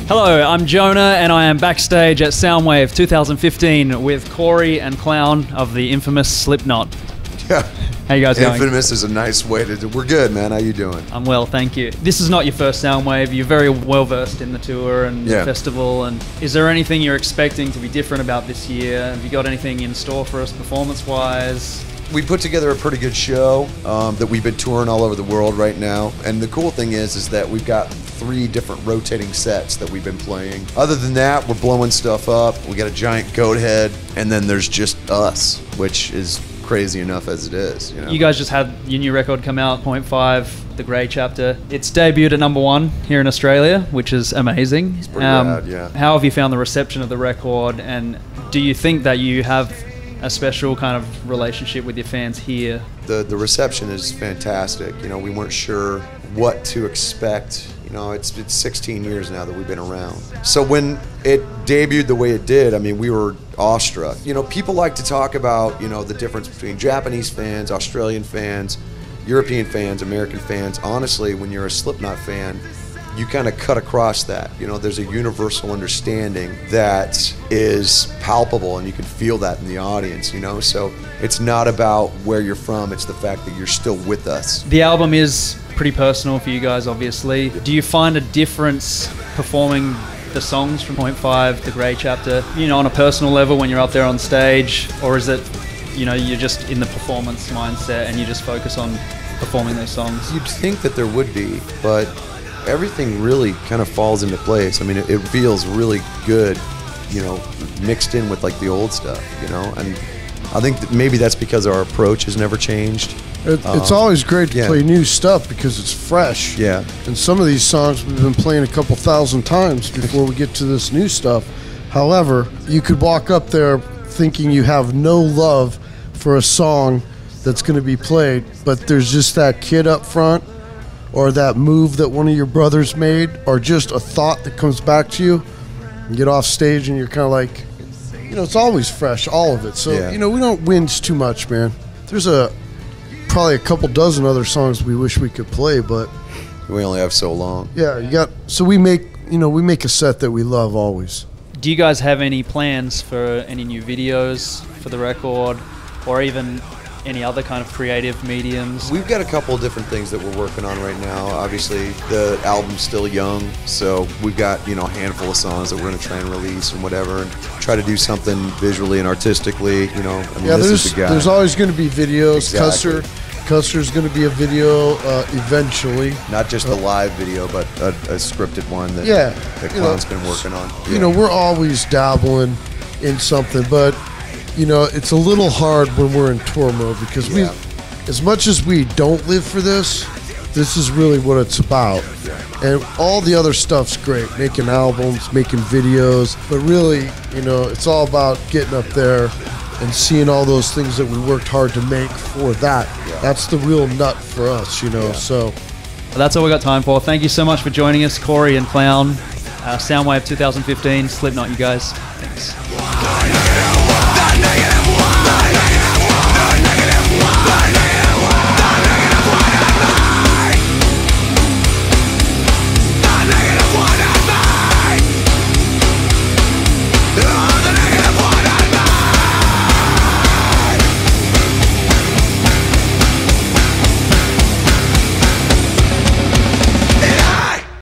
Hello, I'm Jonah, and I am backstage at Soundwave 2015 with Corey and Clown of the infamous Slipknot. Yeah. How you guys going? Infamous is a nice way to do. We're good, man. How you doing? I'm well, thank you. This is not your first Soundwave. You're very well versed in the tour and the festival. And is there anything you're expecting to be different about this year? Have you got anything in store for us performance-wise? We put together a pretty good show that we've been touring all over the world right now. And the cool thing is that we've got 3 different rotating sets that we've been playing. Other than that, we're blowing stuff up. We got a giant goat head, and then there's just us, which is crazy enough as it is. You know? You guys just had your new record come out, 0.5, The Grey Chapter. It's debuted at #1 here in Australia, which is amazing. It's pretty rad, yeah. How have you found the reception of the record, and do you think that you have a special kind of relationship with your fans here? The reception is fantastic. You know, we weren't sure what to expect. You know, it's 16 years now that we've been around. So when it debuted the way it did, I mean, we were awestruck. You know, people like to talk about, you know, the difference between Japanese fans, Australian fans, European fans, American fans. Honestly, when you're a Slipknot fan, you kind of cut across that. You know, there's a universal understanding that is palpable, and you can feel that in the audience, you know? So it's not about where you're from, it's the fact that you're still with us. The album is pretty personal for you guys, obviously. Do you find a difference performing the songs from 0.5, The Grey Chapter, you know, on a personal level when you're out there on stage? Or is it, you know, you're just in the performance mindset and you just focus on performing those songs? You'd think that there would be, but everything really kind of falls into place. I mean, it feels really good, you know, mixed in with like the old stuff, you know, and I think that maybe that's because our approach has never changed. It's always great to play new stuff because it's fresh. Yeah. And some of these songs we've been playing a couple thousand times before we get to this new stuff. However, you could walk up there thinking you have no love for a song that's going to be played, but there's just that kid up front, or that move that one of your brothers made, or just a thought that comes back to you. You get off stage and you're kind of like, you know, it's always fresh, all of it. So, you know, we don't whinge too much, man. There's probably a couple dozen other songs we wish we could play, but we only have so long. Yeah, so we make a set that we love always. Do you guys have any plans for any new videos for the record, or even any other kind of creative mediums? We've got a couple of different things that we're working on right now. Obviously, the album's still young, so we've got, you know, a handful of songs that we're going to try and release and whatever, and try to do something visually and artistically, you know. I mean, yeah, this is the guy. There's always going to be videos. Exactly. Custer's going to be a video eventually. Not just a live video, but a scripted one that Clown's been working on. Yeah. You know, we're always dabbling in something, but you know, it's a little hard when we're in tour mode because we, as much as we don't live for this is really what it's about. And all the other stuff's great, making albums, making videos, but really, you know, it's all about getting up there and seeing all those things that we worked hard to make for that. That's the real nut for us, you know. So that's all we got time for. Thank you so much for joining us, Corey and Clown. Soundwave 2015, Slipknot, you guys. Thanks.